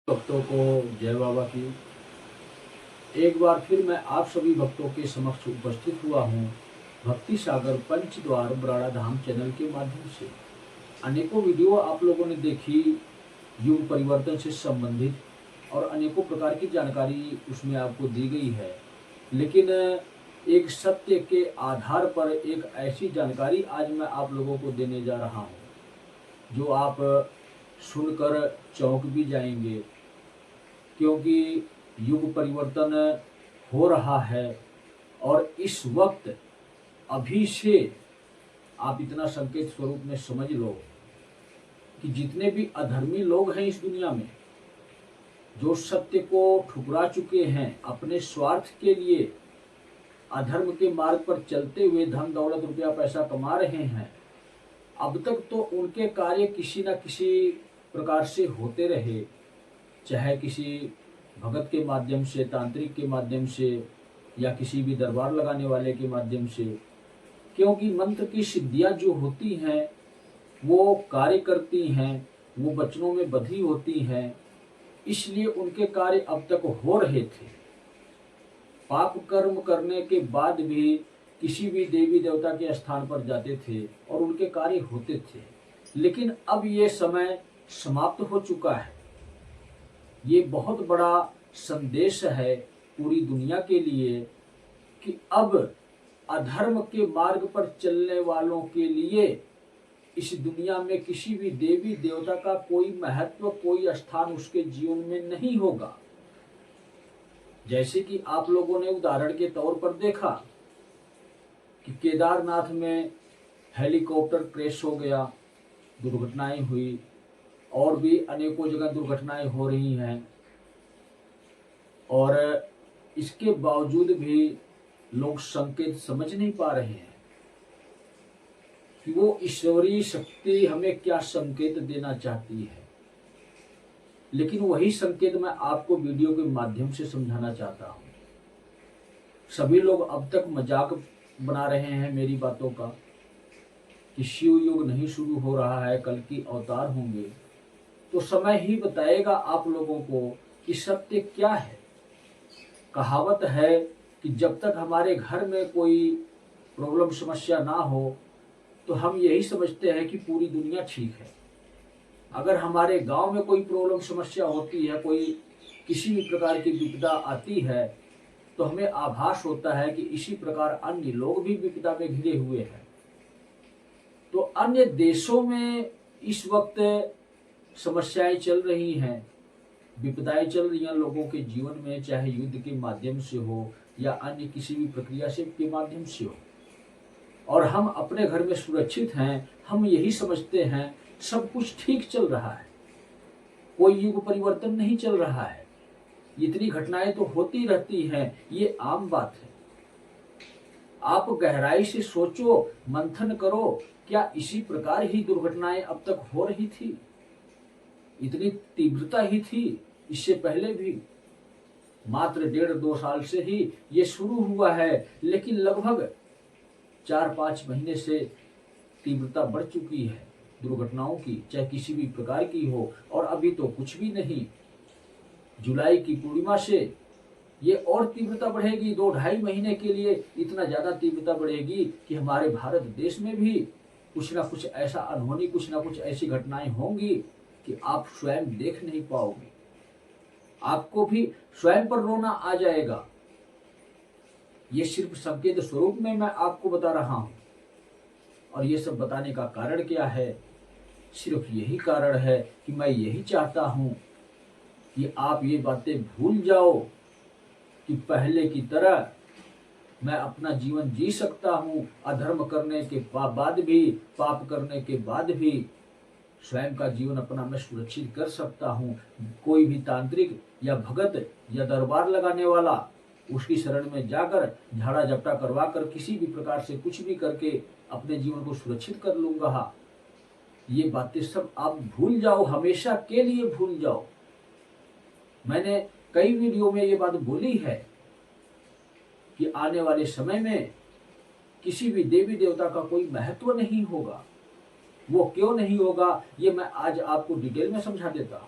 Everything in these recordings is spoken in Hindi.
भक्तों को जय बाबा की। एक बार फिर मैं आप सभी भक्तों के समक्ष उपस्थित हुआ हूँ भक्ति सागर पंचद्वार बराड़ा धाम चैनल के माध्यम से। अनेकों वीडियो आप लोगों ने देखी युग परिवर्तन से संबंधित और अनेकों प्रकार की जानकारी उसमें आपको दी गई है, लेकिन एक सत्य के आधार पर एक ऐसी जानकारी आज मैं आप लोगों को देने जा रहा हूँ जो आप सुनकर चौंक भी जाएंगे, क्योंकि युग परिवर्तन हो रहा है। और इस वक्त अभी से आप इतना संकेत स्वरूप में समझ लो कि जितने भी अधर्मी लोग हैं इस दुनिया में, जो सत्य को ठुकरा चुके हैं, अपने स्वार्थ के लिए अधर्म के मार्ग पर चलते हुए धन दौलत रुपया पैसा कमा रहे हैं, अब तक तो उनके कार्य किसी न किसी प्रकार से होते रहे, चाहे किसी भगत के माध्यम से, तांत्रिक के माध्यम से, या किसी भी दरबार लगाने वाले के माध्यम से। क्योंकि मंत्र की सिद्धियां जो होती हैं वो कार्य करती हैं, वो वचनों में बधी होती हैं, इसलिए उनके कार्य अब तक हो रहे थे। पाप कर्म करने के बाद भी किसी भी देवी देवता के स्थान पर जाते थे और उनके कार्य होते थे। लेकिन अब ये समय समाप्त हो चुका है। ये बहुत बड़ा संदेश है पूरी दुनिया के लिए कि अब अधर्म के मार्ग पर चलने वालों के लिए इस दुनिया में किसी भी देवी देवता का कोई महत्व, कोई स्थान उसके जीवन में नहीं होगा। जैसे कि आप लोगों ने उदाहरण के तौर पर देखा कि केदारनाथ में हेलीकॉप्टर क्रैश हो गया, दुर्घटनाएं हुई, और भी अनेकों जगह दुर्घटनाएं हो रही हैं, और इसके बावजूद भी लोग संकेत समझ नहीं पा रहे हैं कि वो ईश्वरीय शक्ति हमें क्या संकेत देना चाहती है। लेकिन वही संकेत मैं आपको वीडियो के माध्यम से समझाना चाहता हूँ। सभी लोग अब तक मजाक बना रहे हैं मेरी बातों का कि शिव युग नहीं शुरू हो रहा है, कल की अवतार होंगे। तो समय ही बताएगा आप लोगों को कि सत्य क्या है। कहावत है कि जब तक हमारे घर में कोई प्रॉब्लम समस्या ना हो तो हम यही समझते हैं कि पूरी दुनिया ठीक है। अगर हमारे गांव में कोई प्रॉब्लम समस्या होती है, कोई किसी भी प्रकार की विपदा आती है, तो हमें आभास होता है कि इसी प्रकार अन्य लोग भी विपदा में घिरे हुए हैं। तो अन्य देशों में इस वक्त समस्याएं चल रही हैं, विपदाएं चल रही हैं लोगों के जीवन में, चाहे युद्ध के माध्यम से हो या अन्य किसी भी प्रक्रिया से के माध्यम से हो। और हम अपने घर में सुरक्षित हैं, हम यही समझते हैं सब कुछ ठीक चल रहा है, कोई युग परिवर्तन नहीं चल रहा है। इतनी घटनाएं तो होती रहती हैं, ये आम बात है। आप गहराई से सोचो, मंथन करो, क्या इसी प्रकार ही दुर्घटनाएं अब तक हो रही थी? इतनी तीव्रता ही थी इससे पहले भी? मात्र 1.5-2 साल से ही ये शुरू हुआ है, लेकिन लगभग 4-5 महीने से तीव्रता बढ़ चुकी है दुर्घटनाओं की, चाहे किसी भी प्रकार की हो। और अभी तो कुछ भी नहीं, जुलाई की पूर्णिमा से ये और तीव्रता बढ़ेगी। 2-2.5 महीने के लिए इतना ज्यादा तीव्रता बढ़ेगी कि हमारे भारत देश में भी कुछ ना कुछ ऐसा अनहोनी, कुछ ना कुछ ऐसी घटनाएं होंगी कि आप स्वयं देख नहीं पाओगे। आपको भी स्वयं पर रोना आ जाएगा। ये सिर्फ संकेत स्वरूप में मैं आपको बता रहा हूं। और ये सब बताने का कारण क्या है? सिर्फ यही कारण है कि मैं यही चाहता हूं कि आप ये बातें भूल जाओ कि पहले की तरह मैं अपना जीवन जी सकता हूं, अधर्म करने के बाद भी, पाप करने के बाद भी स्वयं का जीवन अपना मैं सुरक्षित कर सकता हूं। कोई भी तांत्रिक या भगत या दरबार लगाने वाला उसकी शरण में जाकर झाड़ा झपटा करवा कर किसी भी प्रकार से कुछ भी करके अपने जीवन को सुरक्षित कर लूंगा। ये बातें सब आप भूल जाओ, हमेशा के लिए भूल जाओ। मैंने कई वीडियो में ये बात बोली है कि आने वाले समय में किसी भी देवी देवता का कोई महत्व नहीं होगा। वो क्यों नहीं होगा ये मैं आज आपको डिटेल में समझा देता हूं।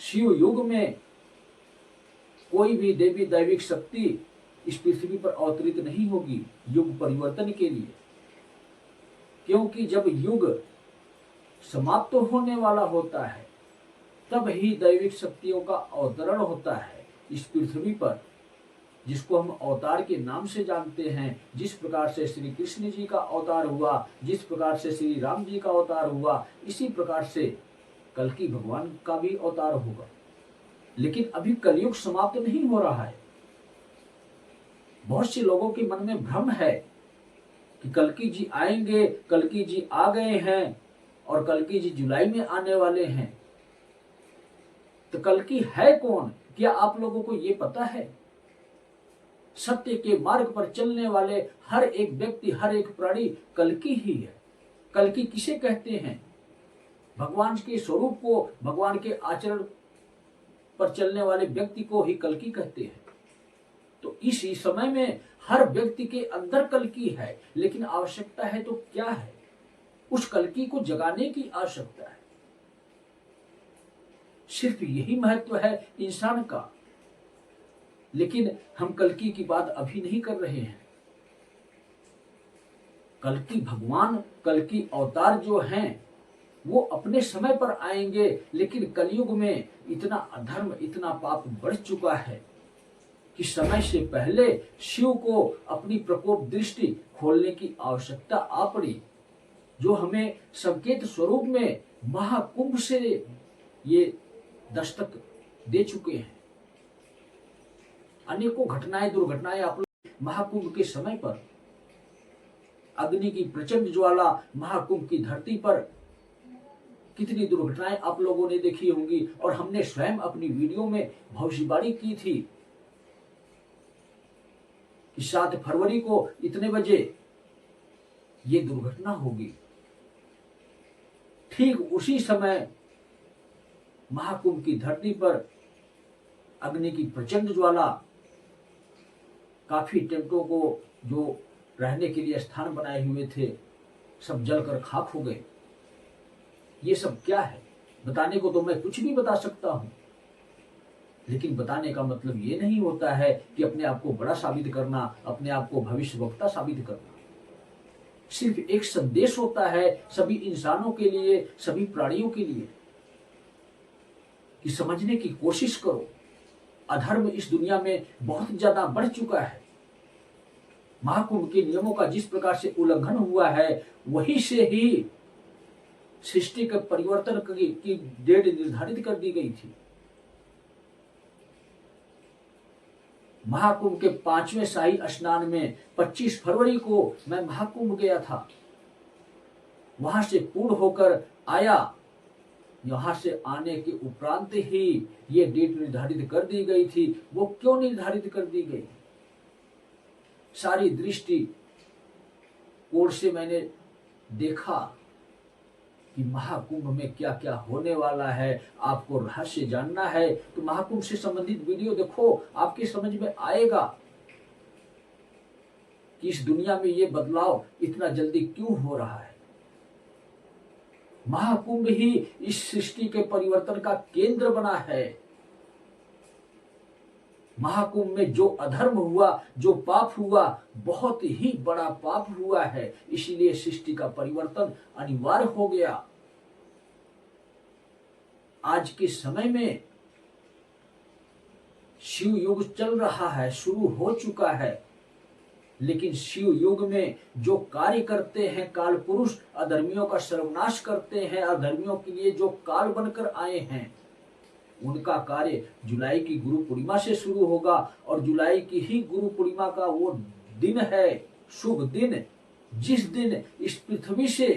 शिव युग में कोई भी देवी दैविक शक्ति इस पृथ्वी पर अवतरित नहीं होगी युग परिवर्तन के लिए, क्योंकि जब युग समाप्त होने वाला होता है तब ही दैविक शक्तियों का अवतरण होता है इस पृथ्वी पर, जिसको हम अवतार के नाम से जानते हैं। जिस प्रकार से श्री कृष्ण जी का अवतार हुआ, जिस प्रकार से श्री राम जी का अवतार हुआ, इसी प्रकार से कल्कि भगवान का भी अवतार होगा। लेकिन अभी कलयुग समाप्त नहीं हो रहा है। बहुत से लोगों के मन में भ्रम है कि कल्कि जी आएंगे, कल्कि जी आ गए हैं और कल्कि जी जुलाई में आने वाले हैं। तो कल्कि है कौन, क्या आप लोगों को ये पता है? सत्य के मार्ग पर चलने वाले हर एक व्यक्ति, हर एक प्राणी कल्कि ही है। कल्कि किसे कहते हैं? भगवान के स्वरूप को, भगवान के आचरण पर चलने वाले व्यक्ति को ही कल्कि कहते हैं। तो इसी समय में हर व्यक्ति के अंदर कल्कि है, लेकिन आवश्यकता है तो क्या है? उस कल्कि को जगाने की आवश्यकता है। सिर्फ यही महत्व है इंसान का। लेकिन हम कल्कि की बात अभी नहीं कर रहे हैं। कल्कि भगवान, कल्कि अवतार जो हैं वो अपने समय पर आएंगे, लेकिन कलयुग में इतना अधर्म, इतना पाप बढ़ चुका है कि समय से पहले शिव को अपनी प्रकोप दृष्टि खोलने की आवश्यकता आ पड़ी, जो हमें संकेत स्वरूप में महाकुंभ से ये दस्तक दे चुके हैं। अनेकों घटनाएं, दुर्घटनाएं आप लोग महाकुंभ के समय पर, अग्नि की प्रचंड ज्वाला, महाकुंभ की धरती पर कितनी दुर्घटनाएं आप लोगों ने देखी होंगी। और हमने स्वयं अपनी वीडियो में भविष्यवाणी की थी कि 7 फरवरी को इतने बजे ये दुर्घटना होगी। ठीक उसी समय महाकुंभ की धरती पर अग्नि की प्रचंड ज्वाला, काफी टेंटों को जो रहने के लिए स्थान बनाए हुए थे सब जलकर खाक हो गए। ये सब क्या है? बताने को तो मैं कुछ भी बता सकता हूं, लेकिन बताने का मतलब ये नहीं होता है कि अपने आप को बड़ा साबित करना, अपने आप को भविष्यवक्ता साबित करना। सिर्फ एक संदेश होता है सभी इंसानों के लिए, सभी प्राणियों के लिए, कि समझने की कोशिश करो। अधर्म इस दुनिया में बहुत ज्यादा बढ़ चुका है। महाकुंभ के नियमों का जिस प्रकार से उल्लंघन हुआ है, वही से ही सृष्टि के परिवर्तन की डेट निर्धारित कर दी गई थी। महाकुंभ के 5वें शाही स्नान में 25 फरवरी को मैं महाकुंभ गया था। वहां से पूर्ण होकर आया। यहां से आने के उपरांत ही ये डेट निर्धारित कर दी गई थी। वो क्यों निर्धारित कर दी गई? सारी दृष्टि कोण से मैंने देखा कि महाकुंभ में क्या क्या होने वाला है। आपको रहस्य जानना है तो महाकुंभ से संबंधित वीडियो देखो, आपके समझ में आएगा कि इस दुनिया में ये बदलाव इतना जल्दी क्यों हो रहा है। महाकुंभ ही इस सृष्टि के परिवर्तन का केंद्र बना है। महाकुंभ में जो अधर्म हुआ, जो पाप हुआ, बहुत ही बड़ा पाप हुआ है। इसीलिए सृष्टि का परिवर्तन अनिवार्य हो गया। आज के समय में शिव युग चल रहा है, शुरू हो चुका है, लेकिन शिव युग में जो कार्य करते हैं काल पुरुष, अधर्मियों का सर्वनाश करते हैं, अधर्मियों के लिए जो काल बनकर आए हैं, उनका कार्य जुलाई की गुरु पूर्णिमा से शुरू होगा। और जुलाई की ही गुरु पूर्णिमा का वो दिन है, शुभ दिन, जिस दिन इस पृथ्वी से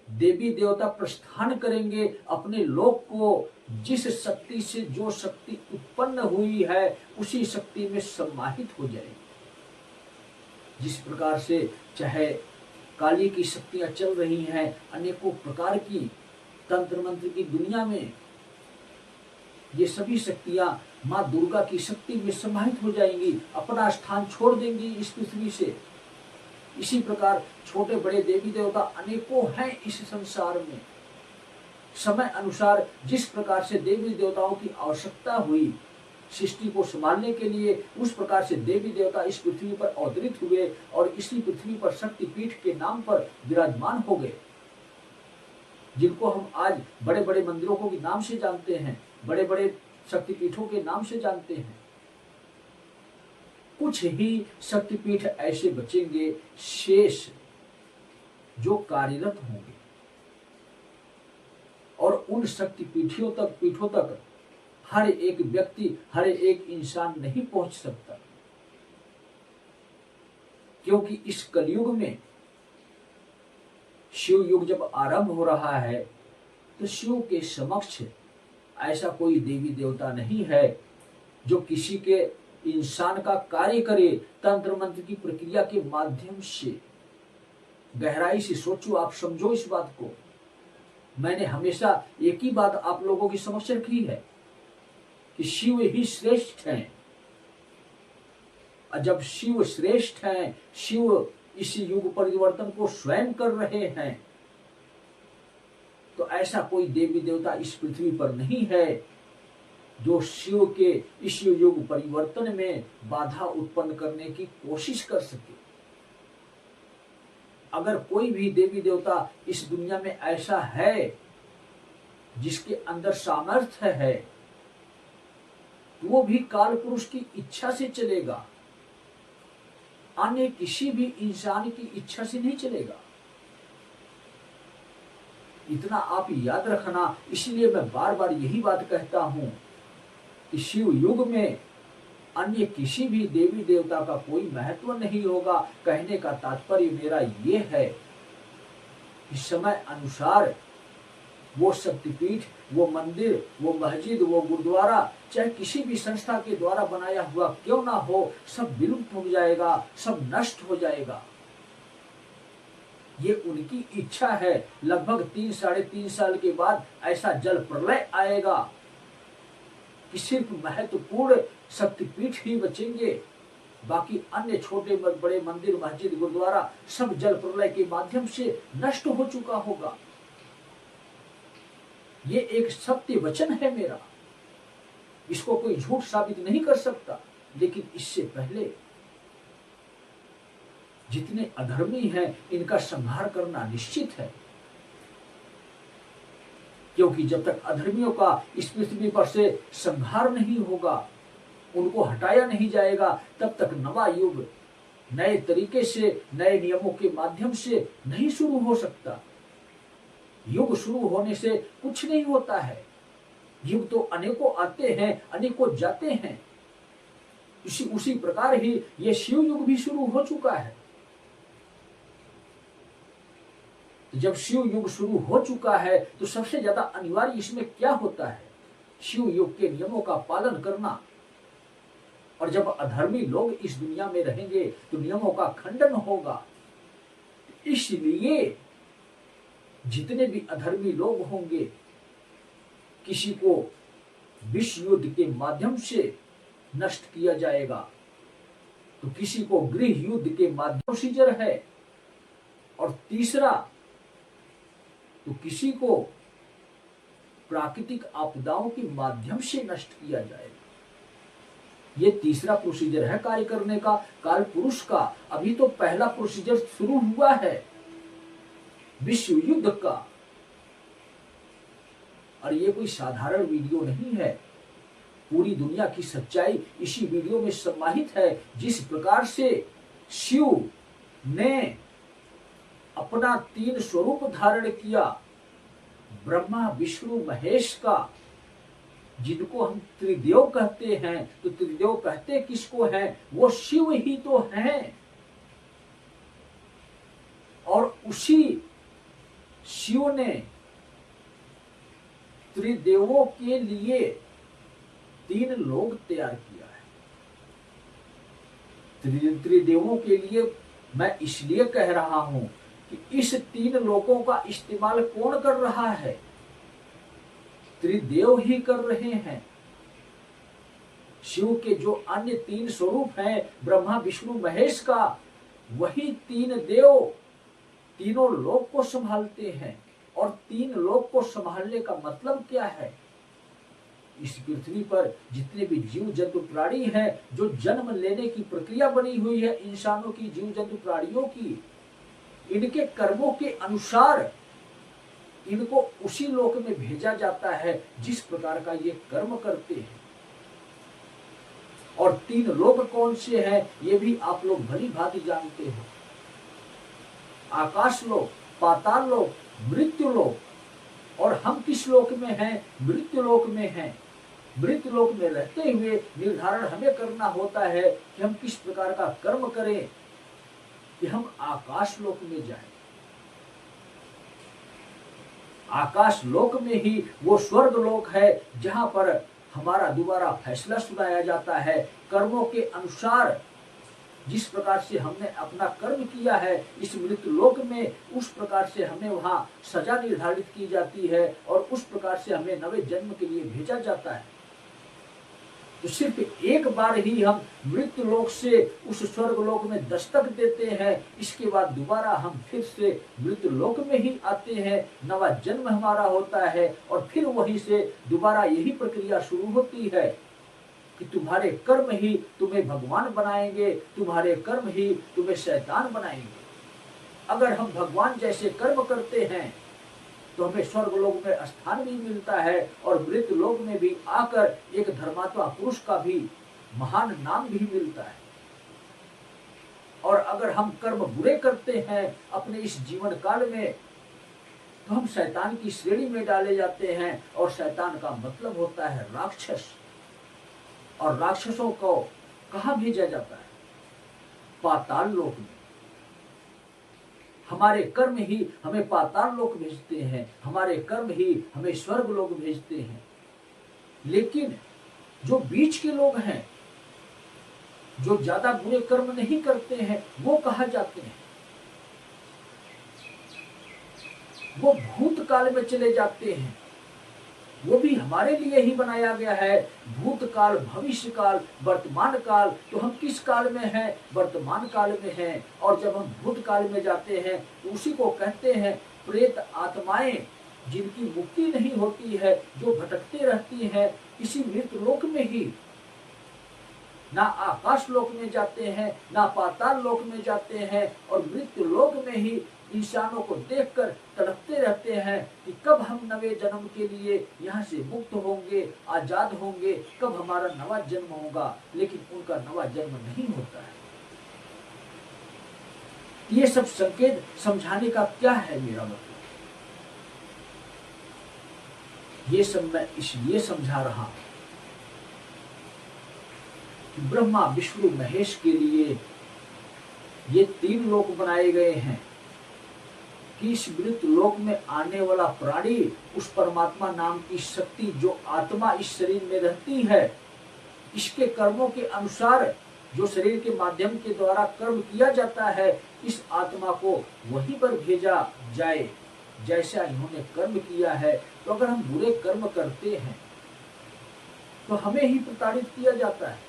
देवी देवता प्रस्थान करेंगे अपने लोक को। जिस शक्ति से जो शक्ति उत्पन्न हुई है उसी शक्ति में समाहित हो जाएगी। जिस प्रकार से चाहे काली की शक्तियां चल रही हैं, अनेकों प्रकार की तंत्र मंत्र की दुनिया में, ये सभी शक्तियां मां दुर्गा की शक्ति में समाहित हो जाएंगी, अपना स्थान छोड़ देंगी इस पृथ्वी से। इसी प्रकार छोटे बड़े देवी देवता अनेकों हैं इस संसार में। समय अनुसार जिस प्रकार से देवी देवताओं की आवश्यकता हुई सृष्टि को संभालने के लिए, उस प्रकार से देवी देवता इस पृथ्वी पर अवतरित हुए और इसी पृथ्वी पर शक्तिपीठ के नाम पर विराजमान हो गए, जिनको हम आज बड़े बड़े मंदिरों को भी नाम से जानते हैं, बड़े बड़े शक्तिपीठों के नाम से जानते हैं। कुछ ही शक्तिपीठ ऐसे बचेंगे शेष जो कार्यरत होंगे, और उन शक्तिपीठों तक हर एक व्यक्ति, हर एक इंसान नहीं पहुंच सकता, क्योंकि इस कलयुग में शिव युग जब आरंभ हो रहा है तो शिव के समक्ष ऐसा कोई देवी देवता नहीं है जो किसी के इंसान का कार्य करे तंत्र मंत्र की प्रक्रिया के माध्यम से। गहराई से सोचो, आप समझो इस बात को। मैंने हमेशा एक ही बात आप लोगों की समक्ष रखी है कि शिव ही श्रेष्ठ हैं। जब शिव श्रेष्ठ हैं, शिव इस युग परिवर्तन को स्वयं कर रहे हैं, तो ऐसा कोई देवी देवता इस पृथ्वी पर नहीं है जो शिव के इस युग परिवर्तन में बाधा उत्पन्न करने की कोशिश कर सके। अगर कोई भी देवी देवता इस दुनिया में ऐसा है जिसके अंदर सामर्थ्य है, तो वो भी काल पुरुष की इच्छा से चलेगा, अन्य किसी भी इंसान की इच्छा से नहीं चलेगा। इतना आप याद रखना। इसलिए मैं बार बार यही बात कहता हूं कि शिव युग में अन्य किसी भी देवी देवता का कोई महत्व नहीं होगा। कहने का तात्पर्य मेरा ये है कि समय अनुसार वो शक्तिपीठ, वो मंदिर, वो मस्जिद, वो गुरुद्वारा, चाहे किसी भी संस्था के द्वारा बनाया हुआ क्यों ना हो, सब विलुप्त हो जाएगा, सब नष्ट हो जाएगा। ये उनकी इच्छा है। लगभग 3-3.5 साल के बाद ऐसा जल प्रलय आएगा कि सिर्फ महत्वपूर्ण शक्तिपीठ ही बचेंगे, बाकी अन्य छोटे बड़े मंदिर, मस्जिद, गुरुद्वारा सब जल प्रलय के माध्यम से नष्ट हो चुका होगा। ये एक सत्य वचन है मेरा, इसको कोई झूठ साबित नहीं कर सकता। लेकिन इससे पहले जितने अधर्मी हैं इनका संहार करना निश्चित है, क्योंकि जब तक अधर्मियों का इस पृथ्वी पर से संहार नहीं होगा, उनको हटाया नहीं जाएगा, तब तक नवा युग नए तरीके से, नए नियमों के माध्यम से नहीं शुरू हो सकता। युग शुरू होने से कुछ नहीं होता है। युग तो अनेकों आते हैं, अनेकों जाते हैं। उसी प्रकार ही ये शिव युग भी शुरू हो चुका है। जब शिव युग शुरू हो चुका है तो सबसे ज्यादा अनिवार्य इसमें क्या होता है? शिव युग के नियमों का पालन करना। और जब अधर्मी लोग इस दुनिया में रहेंगे तो नियमों का खंडन होगा। इसलिए जितने भी अधर्मी लोग होंगे, किसी को विश्व युद्ध के माध्यम से नष्ट किया जाएगा, तो किसी को गृह युद्ध के माध्यम प्रोसीजर है, और तीसरा तो किसी को प्राकृतिक आपदाओं के माध्यम से नष्ट किया जाएगा। ये तीसरा प्रोसीजर है कार्य करने का, काल पुरुष का। अभी तो पहला प्रोसीजर शुरू हुआ है विश्व युद्ध का। और ये कोई साधारण वीडियो नहीं है, पूरी दुनिया की सच्चाई इसी वीडियो में समाहित है। जिस प्रकार से शिव ने अपना 3 स्वरूप धारण किया, ब्रह्मा, विष्णु, महेश का, जिनको हम त्रिदेव कहते हैं, तो त्रिदेव कहते किसको हैं? वो शिव ही तो हैं। और उसी शिव ने त्रिदेवों के लिए 3 लोक तैयार किया है। त्रिदेवों के लिए मैं इसलिए कह रहा हूं कि इस 3 लोकों का इस्तेमाल कौन कर रहा है? त्रिदेव ही कर रहे हैं। शिव के जो अन्य 3 स्वरूप हैं, ब्रह्मा, विष्णु, महेश का, वही 3 देव तीनों लोक को संभालते हैं। और 3 लोक को संभालने का मतलब क्या है? इस पृथ्वी पर जितने भी जीव जंतु प्राणी हैं, जो जन्म लेने की प्रक्रिया बनी हुई है इंसानों की, जीव जंतु प्राणियों की, इनके कर्मों के अनुसार इनको उसी लोक में भेजा जाता है जिस प्रकार का ये कर्म करते हैं। और 3 लोक कौन से हैं ये भी आप लोग भली भांति जानते हो। आकाश लोक, पाताल लोक, मृत्यु लोक। और हम किस लोक में हैं? मृत्यु लोक में हैं। मृत्यु लोक में रहते हुए निर्धारण हमें करना होता है कि हम किस प्रकार का कर्म करें कि हम आकाश लोक में जाएं। आकाश लोक में ही वो स्वर्ग लोक है जहां पर हमारा दोबारा फैसला सुनाया जाता है। कर्मों के अनुसार जिस प्रकार से हमने अपना कर्म किया है इस मृत्यु लोक में, उस प्रकार से हमें वहां सजा निर्धारित की जाती है और उस प्रकार से हमें नवे जन्म के लिए भेजा जाता है। तो सिर्फ एक बार ही हम मृत्यु लोक से उस स्वर्ग लोक में दस्तक देते हैं, इसके बाद दोबारा हम फिर से मृत्यु लोक में ही आते हैं, नवा जन्म हमारा होता है और फिर वहीं से दोबारा यही प्रक्रिया शुरू होती है कि तुम्हारे कर्म ही तुम्हें भगवान बनाएंगे, तुम्हारे कर्म ही तुम्हें शैतान बनाएंगे। अगर हम भगवान जैसे कर्म करते हैं तो हमें स्वर्ग लोक में स्थान भी मिलता है और मृत्यु लोक में भी आकर एक धर्मात्मा पुरुष का भी महान नाम भी मिलता है। और अगर हम कर्म बुरे करते हैं अपने इस जीवन काल में तो हम शैतान की श्रेणी में डाले जाते हैं और शैतान का मतलब होता है राक्षस। और राक्षसों को कहाँ भेजा जाता है? पाताल लोक में। हमारे कर्म ही हमें पाताल लोक भेजते हैं, हमारे कर्म ही हमें स्वर्ग लोक भेजते हैं। लेकिन जो बीच के लोग हैं, जो ज्यादा बुरे कर्म नहीं करते हैं, वो कहाँ जाते हैं? वो भूतकाल में चले जाते हैं। वो भी हमारे लिए ही बनाया गया है। भूतकाल, भविष्य काल, वर्तमान काल। तो हम किस काल में हैं? वर्तमान काल में हैं। और जब हम भूतकाल में जाते हैं तो उसी को कहते हैं प्रेत आत्माएं, जिनकी मुक्ति नहीं होती है, जो भटकते रहती हैं इसी मृत्यु लोक में ही। ना आकाश लोक में जाते हैं, ना पाताल लोक में जाते हैं, और मृत्यु लोक में ही इंसानों को देखकर तड़पते रहते हैं कि कब हम नवे जन्म के लिए यहाँ से मुक्त होंगे, आजाद होंगे, कब हमारा नवा जन्म होगा। लेकिन उनका नवा जन्म नहीं होता है। ये सब संकेत समझाने का क्या है मेरा मतलब? ये सब मैं इसलिए समझा रहा हूं कि ब्रह्मा, विष्णु, महेश के लिए ये 3 लोक बनाए गए हैं कि इस मृत्यु लोक में आने वाला प्राणी उस परमात्मा नाम की शक्ति जो आत्मा इस शरीर में रहती है, इसके कर्मों के अनुसार जो शरीर के माध्यम के द्वारा कर्म किया जाता है, इस आत्मा को वहीं पर भेजा जाए जैसा इन्होंने कर्म किया है। तो अगर हम बुरे कर्म करते हैं तो हमें ही प्रताड़ित किया जाता है।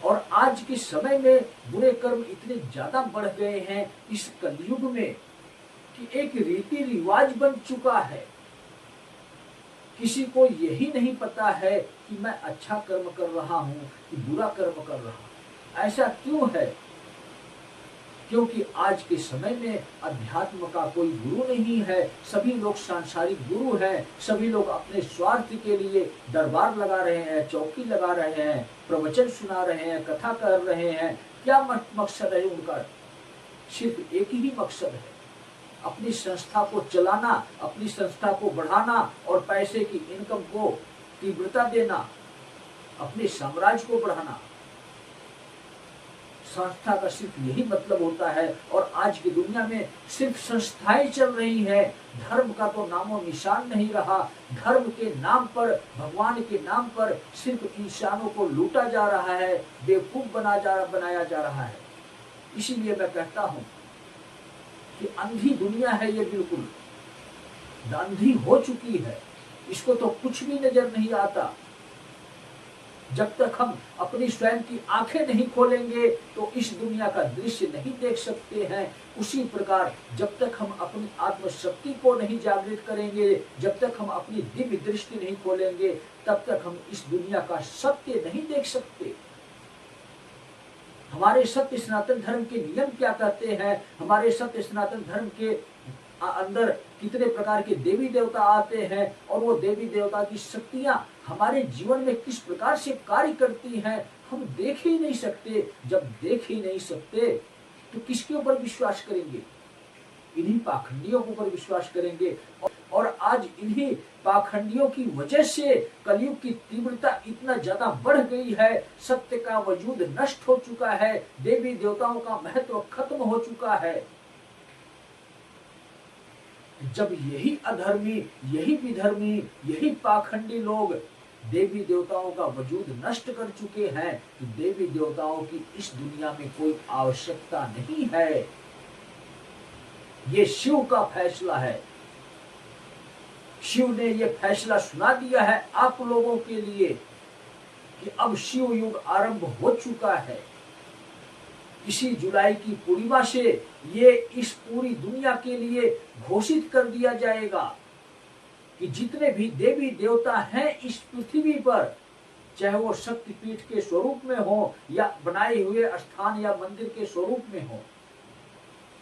और आज के समय में बुरे कर्म इतने ज्यादा बढ़ गए हैं इस कलयुग में कि एक रीति रिवाज बन चुका है। किसी को यही नहीं पता है कि मैं अच्छा कर्म कर रहा हूँ कि बुरा कर्म कर रहा हूँ। ऐसा क्यों है? क्योंकि आज के समय में अध्यात्म का कोई गुरु नहीं है। सभी लोग सांसारिक गुरु हैं। सभी लोग अपने स्वार्थ के लिए दरबार लगा रहे हैं, चौकी लगा रहे हैं, प्रवचन सुना रहे हैं, कथा कर रहे हैं। क्या मकसद है उनका? सिर्फ एक ही मकसद है, अपनी संस्था को चलाना, अपनी संस्था को बढ़ाना और पैसे की इनकम को तीव्रता देना, अपने साम्राज्य को बढ़ाना। संस्था का सिर्फ यही मतलब होता है। और आज की दुनिया में सिर्फ संस्थाएं चल रही हैं, धर्म का तो नामो निशान नहीं रहा। धर्म के नाम पर, भगवान के नाम पर सिर्फ इंसानों को लूटा जा रहा है, बेवकूफ बनाया जा रहा है। इसीलिए मैं कहता हूँ कि अंधी दुनिया है ये, बिल्कुल अंधी हो चुकी है। इसको तो कुछ भी नजर नहीं आता। जब तक हम अपनी स्वयं की आंखें नहीं खोलेंगे तो इस दुनिया का दृश्य नहीं देख सकते हैं। उसी प्रकार जब तक हम अपनी आत्मशक्ति को नहीं जागृत करेंगे, जब तक हम अपनी दिव्य दृष्टि नहीं खोलेंगे, तब तक हम इस दुनिया का सत्य नहीं देख सकते। हमारे सत्य सनातन धर्म के नियम क्या कहते हैं, हमारे सत्य सनातन धर्म के अंदर कितने प्रकार के देवी देवता आते हैं और वो देवी देवता की शक्तियां हमारे जीवन में किस प्रकार से कार्य करती हैं, हम देख ही नहीं सकते। जब देख ही नहीं सकते तो किसके ऊपर विश्वास करेंगे? इन्हीं पाखंडियों के ऊपर विश्वास करेंगे। और आज इन्हीं पाखंडियों की वजह से कलयुग की तीव्रता इतना ज्यादा बढ़ गई है, सत्य का वजूद नष्ट हो चुका है, देवी देवताओं का महत्व खत्म हो चुका है। जब यही अधर्मी, यही विधर्मी, यही पाखंडी लोग देवी देवताओं का वजूद नष्ट कर चुके हैं तो देवी देवताओं की इस दुनिया में कोई आवश्यकता नहीं है। ये शिव का फैसला है। शिव ने ये फैसला सुना दिया है आप लोगों के लिए कि अब शिव युग आरंभ हो चुका है। इसी जुलाई की पूर्णिमा से ये इस पूरी दुनिया के लिए घोषित कर दिया जाएगा कि जितने भी देवी देवता हैं इस पृथ्वी पर, चाहे वो शक्तिपीठ के स्वरूप में हो या बनाए हुए स्थान या मंदिर के स्वरूप में हो,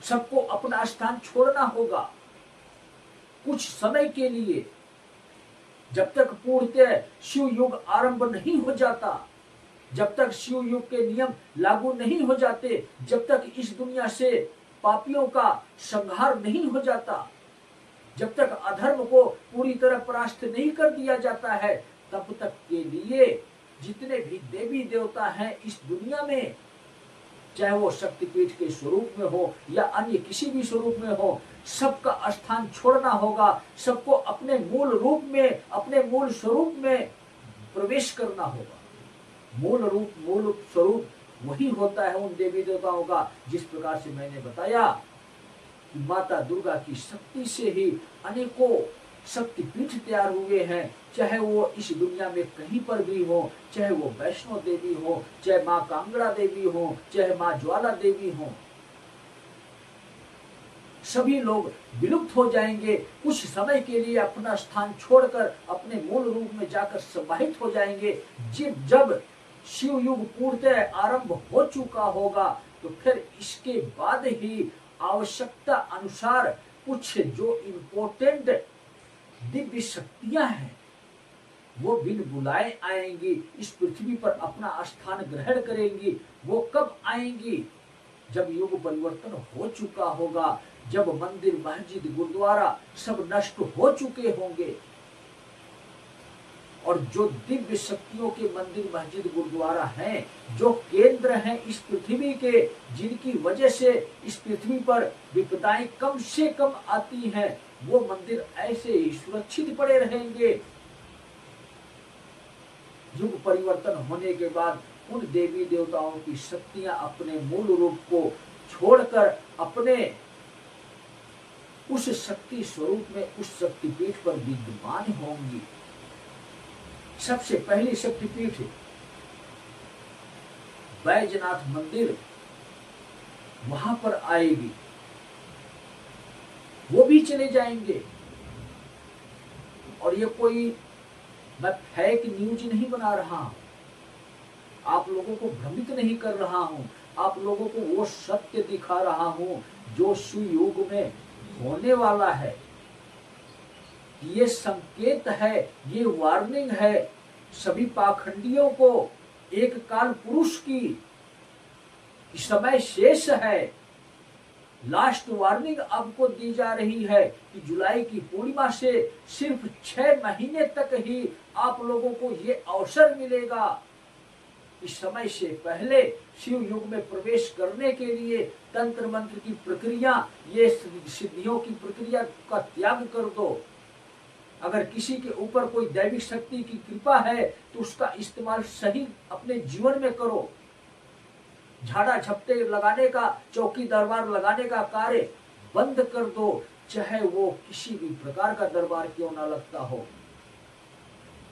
सबको अपना स्थान छोड़ना होगा कुछ समय के लिए। जब तक पूर्णतः शिव युग आरंभ नहीं हो जाता, जब तक शिव युग के नियम लागू नहीं हो जाते, जब तक इस दुनिया से पापियों का संहार नहीं हो जाता, जब तक अधर्म को पूरी तरह परास्त नहीं कर दिया जाता है, तब तक के लिए जितने भी देवी देवता हैं इस दुनिया में, चाहे वो शक्तिपीठ के स्वरूप में हो या अन्य किसी भी स्वरूप में हो, सबका स्थान छोड़ना होगा। सबको अपने मूल रूप में, अपने मूल स्वरूप में प्रवेश करना होगा। मूल रूप, मूल स्वरूप वही होता है उन देवी देवताओं का, जिस प्रकार से मैंने बताया कि माता दुर्गा की शक्ति से ही अनेकों शक्तिपीठ तैयार हुए हैं। चाहे वो इस दुनिया में कहीं पर भी हो, चाहे वो वैष्णो देवी हो, चाहे माँ कांगड़ा देवी हो, चाहे माँ ज्वाला देवी हो, सभी लोग विलुप्त हो जाएंगे। कुछ समय के लिए अपना स्थान छोड़कर अपने मूल रूप में जाकर समाहित हो जाएंगे। जब शिव युग पूर्णतः आरंभ हो चुका होगा तो फिर इसके बाद ही आवश्यकता अनुसार कुछ जो इम्पोर्टेंट दिव्य शक्तियां हैं वो बिन बुलाए आएंगी, इस पृथ्वी पर अपना स्थान ग्रहण करेंगी। वो कब आएंगी? जब युग परिवर्तन हो चुका होगा, जब मंदिर, मस्जिद, गुरुद्वारा सब नष्ट हो चुके होंगे और जो दिव्य शक्तियों के मंदिर, मस्जिद, गुरुद्वारा हैं, जो केंद्र हैं इस पृथ्वी के, जिनकी वजह से इस पृथ्वी पर विपदाएं कम से कम आती हैं, वो मंदिर ऐसे ही सुरक्षित पड़े रहेंगे। युग परिवर्तन होने के बाद उन देवी देवताओं की शक्तियां अपने मूल रूप को छोड़कर अपने उस शक्ति स्वरूप में, उस शक्तिपीठ पर विद्यमान होंगी। सबसे पहली शक्तिपीठ बैजनाथ मंदिर, वहां पर आएगी, वो भी चले जाएंगे। और ये कोई मैं फेक न्यूज नहीं बना रहा हूं, आप लोगों को भ्रमित नहीं कर रहा हूं, आप लोगों को वो सत्य दिखा रहा हूं जो सुयुग में होने वाला है। ये संकेत है, ये वार्निंग है सभी पाखंडियों को, एक काल पुरुष की समय शेष है। लास्ट वार्निंग आपको दी जा रही है कि जुलाई की पूर्णिमा से सिर्फ 6 महीने तक ही आप लोगों को ये अवसर मिलेगा। इस समय से पहले शिव युग में प्रवेश करने के लिए तंत्र मंत्र की प्रक्रिया, ये सिद्धियों की प्रक्रिया का त्याग कर दो। अगर किसी के ऊपर कोई दैविक शक्ति की कृपा है तो उसका इस्तेमाल सही अपने जीवन में करो। झाड़ा झपटे लगाने का, चौकी दरबार लगाने का कार्य बंद कर दो, चाहे वो किसी भी प्रकार का दरबार क्यों ना लगता हो,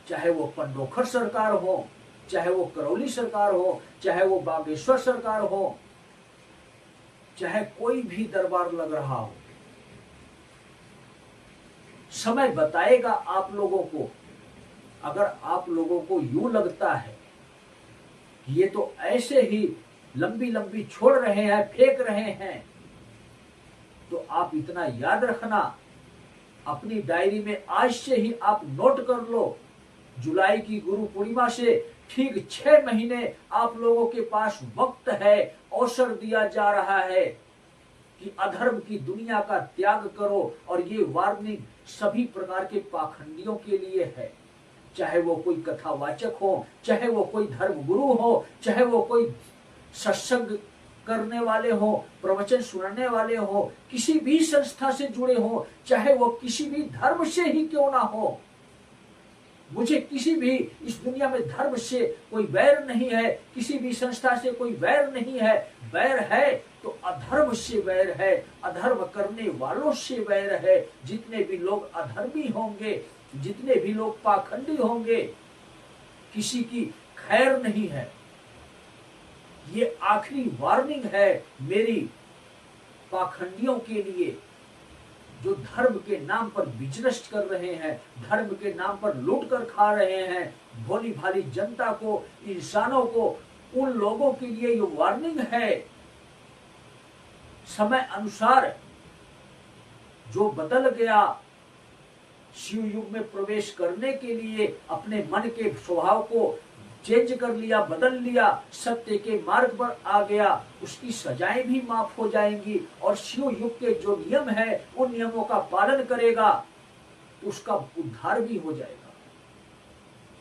चाहे वो पंडोखर सरकार हो, चाहे वो करौली सरकार हो, चाहे वो बागेश्वर सरकार हो, चाहे कोई भी दरबार लग रहा हो, समय बताएगा आप लोगों को। अगर आप लोगों को यूं लगता है कि ये तो ऐसे ही लंबी लंबी छोड़ रहे हैं, फेंक रहे हैं, तो आप इतना याद रखना, अपनी डायरी में आज से ही आप नोट कर लो। जुलाई की गुरु पूर्णिमा से ठीक 6 महीने आप लोगों के पास वक्त है, अवसर दिया जा रहा है कि अधर्म की दुनिया का त्याग करो। और ये वार्निंग सभी प्रकार के पाखंडियों के लिए है, चाहे वो कोई कथावाचक हो, चाहे वो कोई धर्म गुरु हो, चाहे वो कोई सत्संग करने वाले हो, प्रवचन सुनाने वाले हो, किसी भी संस्था से जुड़े हो, चाहे वो किसी भी धर्म से ही क्यों ना हो। मुझे किसी भी इस दुनिया में धर्म से कोई वैर नहीं है, किसी भी संस्था से कोई वैर नहीं है। वैर है तो अधर्म से वैर है, अधर्म करने वालों से वैर है। जितने भी लोग अधर्मी होंगे, जितने भी लोग पाखंडी होंगे, किसी की खैर नहीं है। ये आखिरी वार्निंग है मेरी पाखंडियों के लिए, जो धर्म के नाम पर बिजनेस कर रहे हैं, धर्म के नाम पर लूट कर खा रहे हैं भोली भाली जनता को, इंसानों को। उन लोगों के लिए ये वार्निंग है। समय अनुसार जो बदल गया, शिव युग में प्रवेश करने के लिए अपने मन के स्वभाव को चेंज कर लिया, बदल लिया, सत्य के मार्ग पर आ गया, उसकी सजाएं भी माफ हो जाएंगी। और शिव युग के जो नियम है उन नियमों का पालन करेगा तो उसका उद्धार भी हो जाएगा।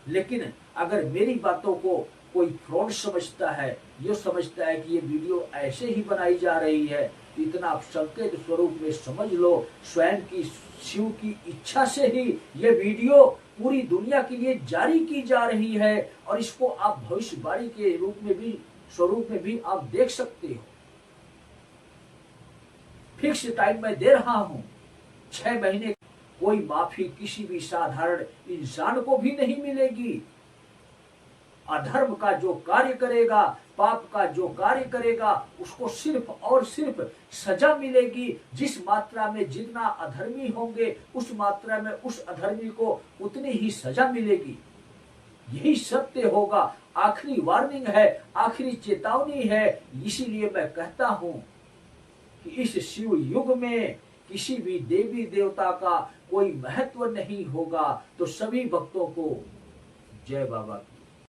लेकिन अगर मेरी बातों को कोई फ्रॉड समझता है, ये समझता है कि ये वीडियो ऐसे ही बनाई जा रही है, इतना आप संकेत स्वरूप में समझ लो, स्वयं की शिव की इच्छा से ही ये वीडियो पूरी दुनिया के लिए जारी की जा रही है। और इसको आप भविष्यवाणी के रूप में भी, स्वरूप में भी आप देख सकते हो। फिक्स टाइम में दे रहा हूं, 6 महीने। कोई माफी किसी भी साधारण इंसान को भी नहीं मिलेगी। अधर्म का जो कार्य करेगा, पाप का जो कार्य करेगा, उसको सिर्फ और सिर्फ सजा मिलेगी। जिस मात्रा में जितना अधर्मी होंगे, उस मात्रा में उस अधर्मी को उतनी ही सजा मिलेगी। यही सत्य होगा। आखिरी वार्निंग है, आखिरी चेतावनी है। इसीलिए मैं कहता हूं कि इस शिव युग में किसी भी देवी देवता का कोई महत्व नहीं होगा। तो सभी भक्तों को जय बाबा।